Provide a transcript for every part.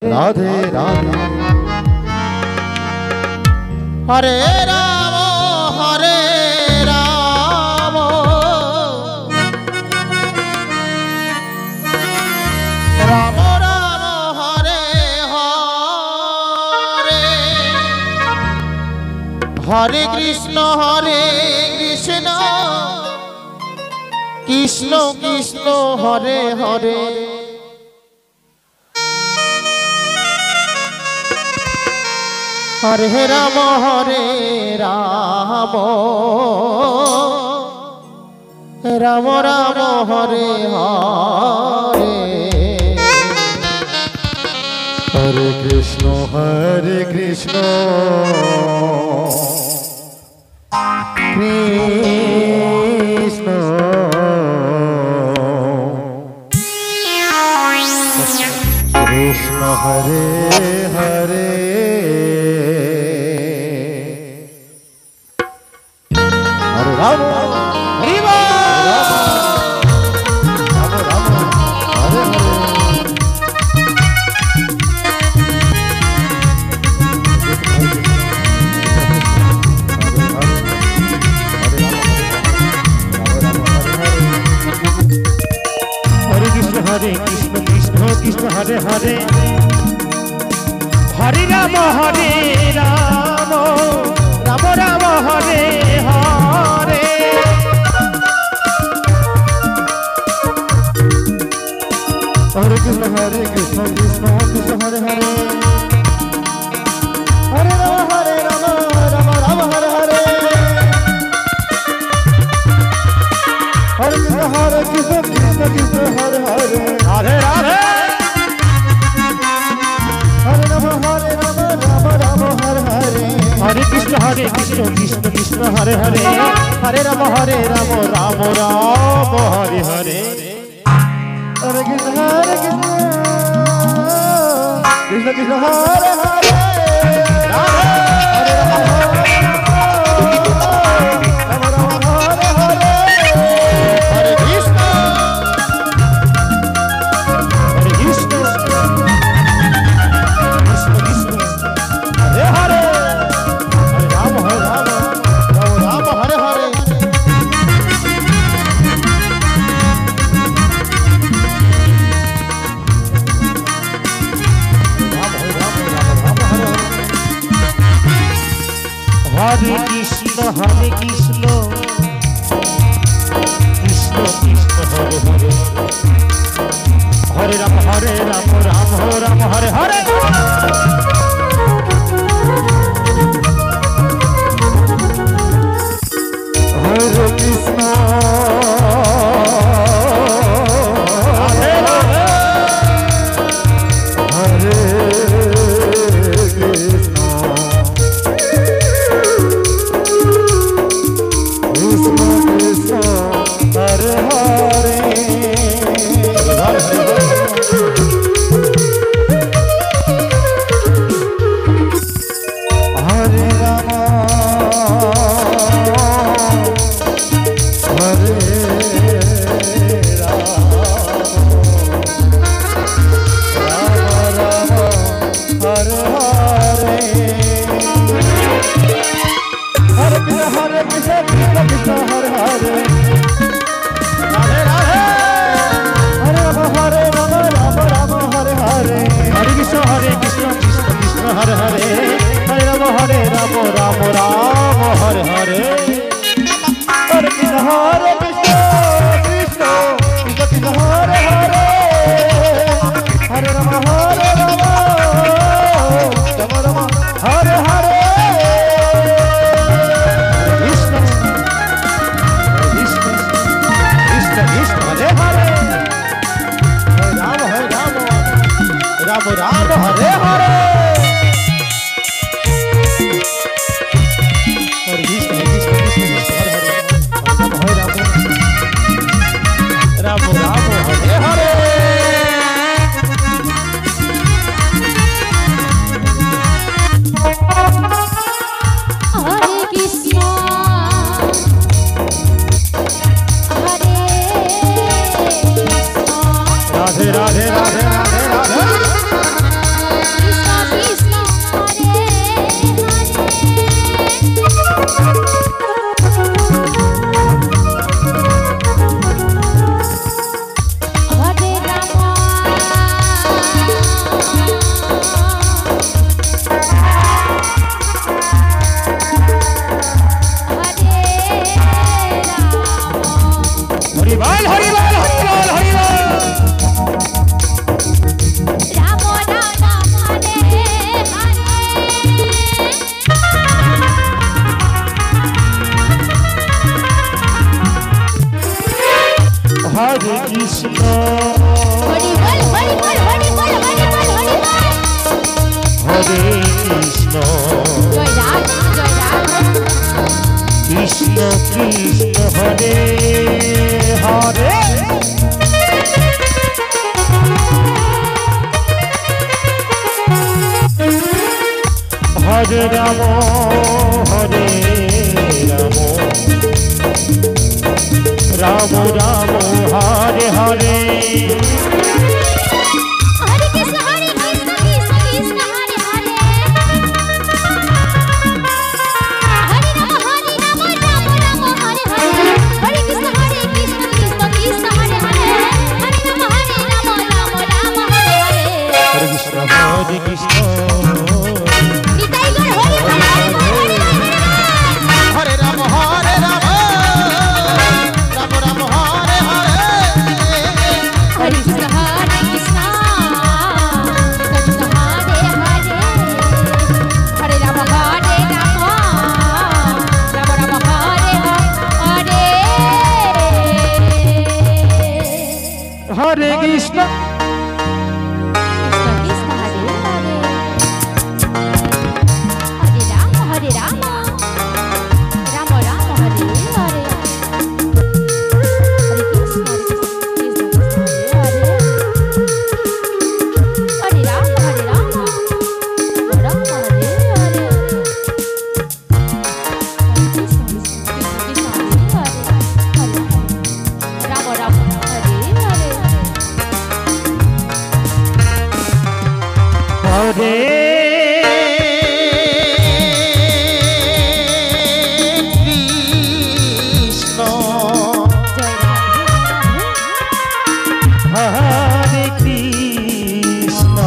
राधे राधे। हरे राम राम राम हरे हरे, हरे कृष्ण कृष्ण कृष्ण हरे हरे। हरे राम राम राम हरे हरे। हरे कृष्ण कृष्ण कृष्ण हरे हरे। हरे राम हरे कृष्ण कृष्ण कृष्ण हरे हरे। हरे राम राम राम हरे हरे। हरे कृष्ण कृष्ण कृष्ण हरे हरे। हरे राम राम हरे हरे। हरे कृष्ण कृष्ण हरे हरे। राधे राधे। हरे राम राम हरे हरे। हरे कृष्ण कृष्ण कृष्ण हरे हरे। हरे राम राम राम हरे हरे। हरे कृष्ण कृष्ण कृष्ण हरे हरे। हरे कृष्ण कृष्ण कृष्ण हरे हरे। हरे राम राम हरे हरे। हरे कृष्ण राधे राधे राधे राधे राधे। হরে কৃষ্ণ জয় রাধে জয় রাধে কৃষ্ণ কৃষ্ণ হরে হরে হরে রাম হরে রাম রাম রাম হরে হরে हरे कृष्ण कृष्ण कृष्ण हरे हरे हरे राम राम राम हरे हरे हरे कृष्ण कृष्ण कृष्ण हरे हरे हरे राम राम राम हरे हरे हरे कृष्ण निताई गौर हरे हरे हरे राम हरे राम राम राम हरे हरे हरे कृष्ण कृष्ण हरे हरे हरे राम राम राम हरे हरे हरे कृष्ण कृष्ण हरे हरे हरे राम राम राम हरे हरे हरे कृष्ण हरे हरे राम राम हरे हरे हरे कृष्ण राम राम हरे हरे हरे कृष्ण जय राधे हरे कृष्ण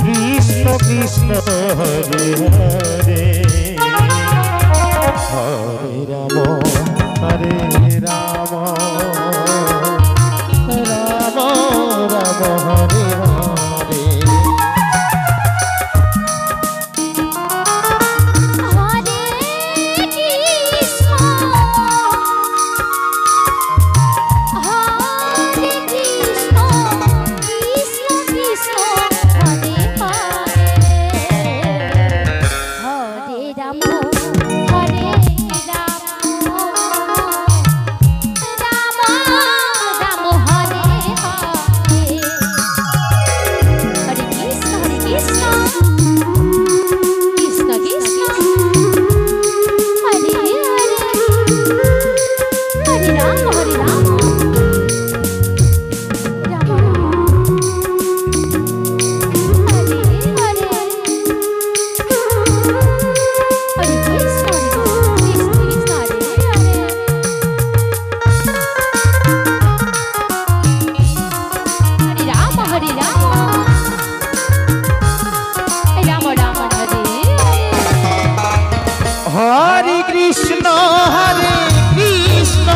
कृष्ण कृष्ण हरे हरे हरे राम हरे राम राम राम हरे हरे हरे कृष्ण कृष्ण कृष्ण हरे हरे हरे राम हरे राम राम राम हरे हरे हरे कृष्ण कृष्ण कृष्ण हरे हरे हरे राम राम राम हरे हरे हरे कृष्ण कृष्ण हरे हरे हरे राम राम राम हरे हरे हरे कृष्ण हरे कृष्ण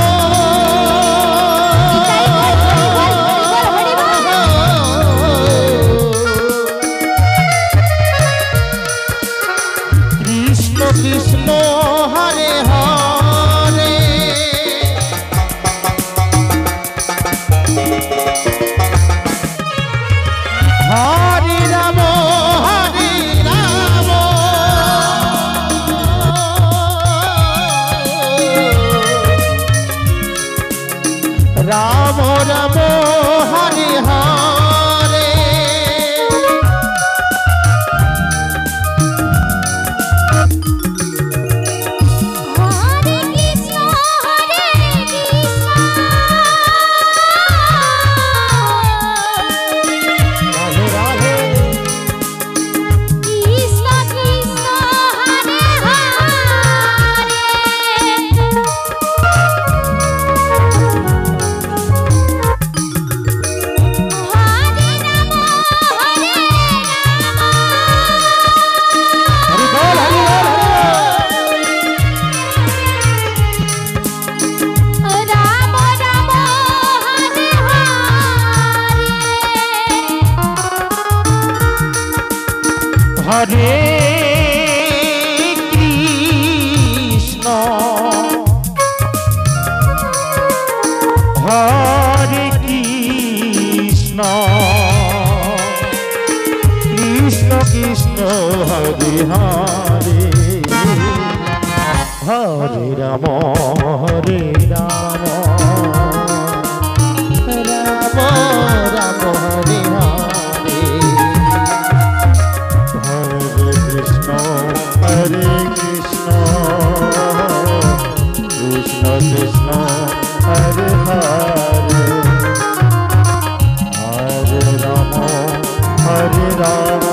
कृष्ण कृष्ण हरे हरे हरे राम राम राम हरे हरे हरे कृष्ण राधे राधे कृष्ण कृष्ण हरे हरे हरे राम हरि बोल हरि बोल राम राम हरे हरे हरे कृष्ण हरे कृष्ण হরে হরে হরে রাম হরে রাম রাম রাম হরে হরে হরে কৃষ্ণ কৃষ্ণ কৃষ্ণ হরে হরে হরে রাম হরে রাম রাম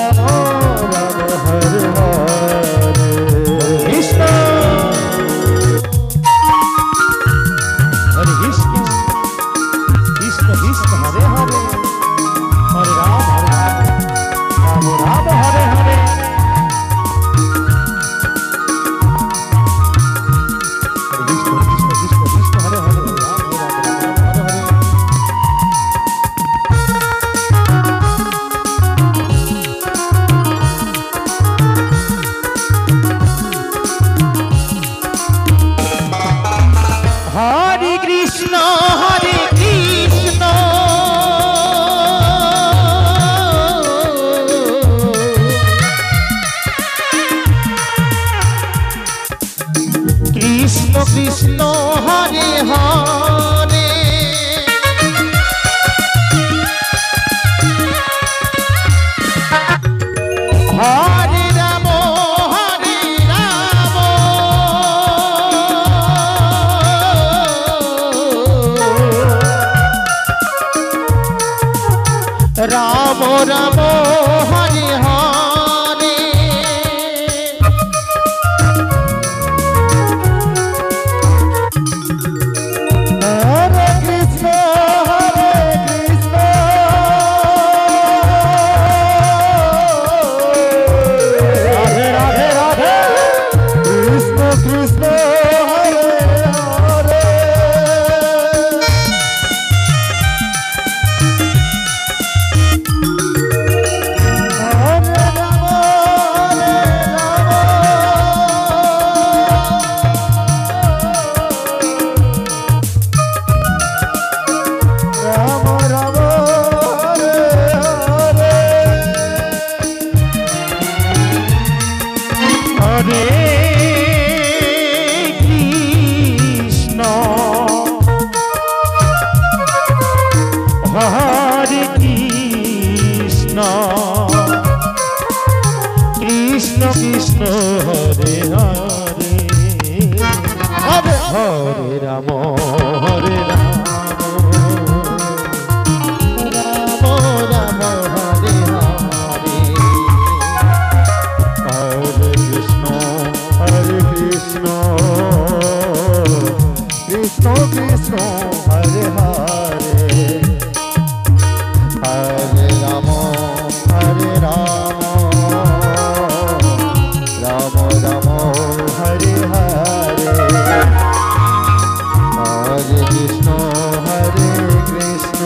রাম হরে হরে কৃষ্ণ হরে কৃষ্ণ কৃষ্ণ কৃষ্ণ হরে হরে হরে রাম হরে হরে কৃষ্ণ কৃষ্ণ কৃষ্ণ কৃষ্ণ হরে হরে রাম হরে হরে হরে কৃষ্ণ কৃষ্ণ কৃষ্ণ হরে হরে হরে রাম রাম রাম হরে হরে হরে কৃষ্ণ রাধে রাধে রাধে কৃষ্ণ কৃষ্ণ হরে হরে হরে রাম রাম রাম হরে হরে হরে কৃষ্ণ হরে কৃষ্ণ কৃষ্ণ কৃষ্ণ হরে হরে হরে রাম হরে রাম রাম হরে হরে হরে কৃষ্ণ কৃষ্ণ কৃষ্ণ হরে হরে হরে রাম রাম রাম হরে হরে হরে কৃষ্ণ কৃষ্ণ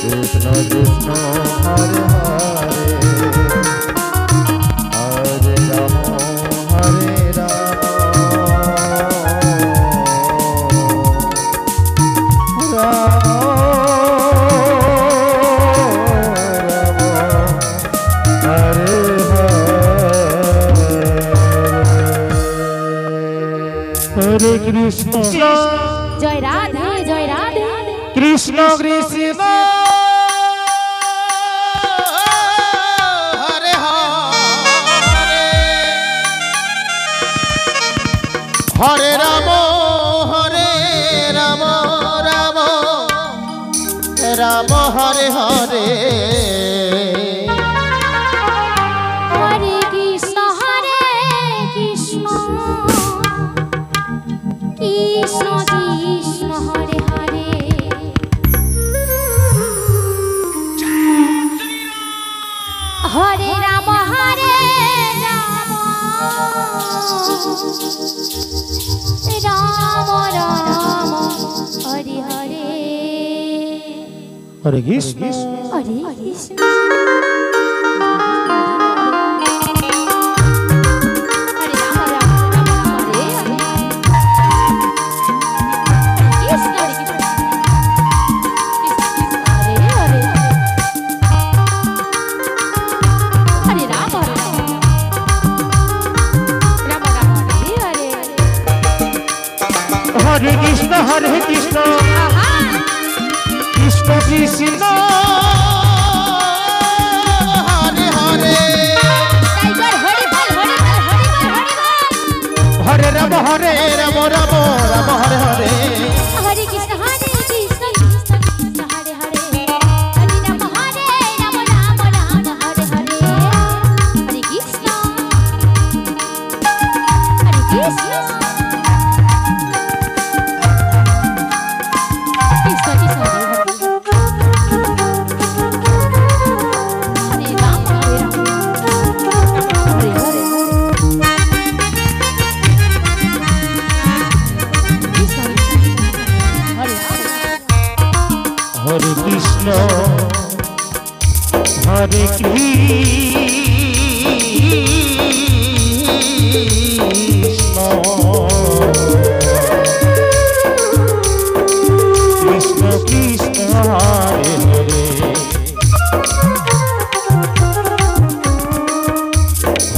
কৃষ্ণ কৃষ্ণ হরে হরে হরে রাম হরে কৃষ্ণ জয় রাধে জয় রাধে কৃষ্ণ কৃষ্ণ হরে হরে হরে রাম রাম রাম হরে হরে হরে কৃষ্ণ কৃষ্ণ কৃষ্ণ হরে হরে হরে রাম রাম রাম হরে হরে হরে কৃষ্ণ হরে কৃষ্ণ হরে রাম রাম রাম হরে হরে हरे कृष्ण कृष्ण कृष्ण हरे हरे हरे राम राम राम हरे हरे हरे कृष्ण कृष्ण कृष्ण हरे राम हरे हरे हरे कृष्ण हरे कृष्ण कृष्ण कृष्ण हरे हरे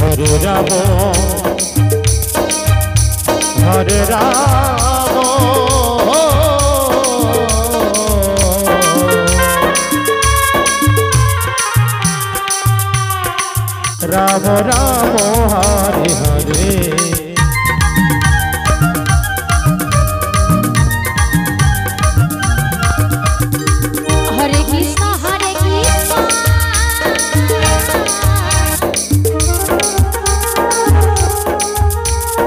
हरे राम हरे राम राम राम हरे हरे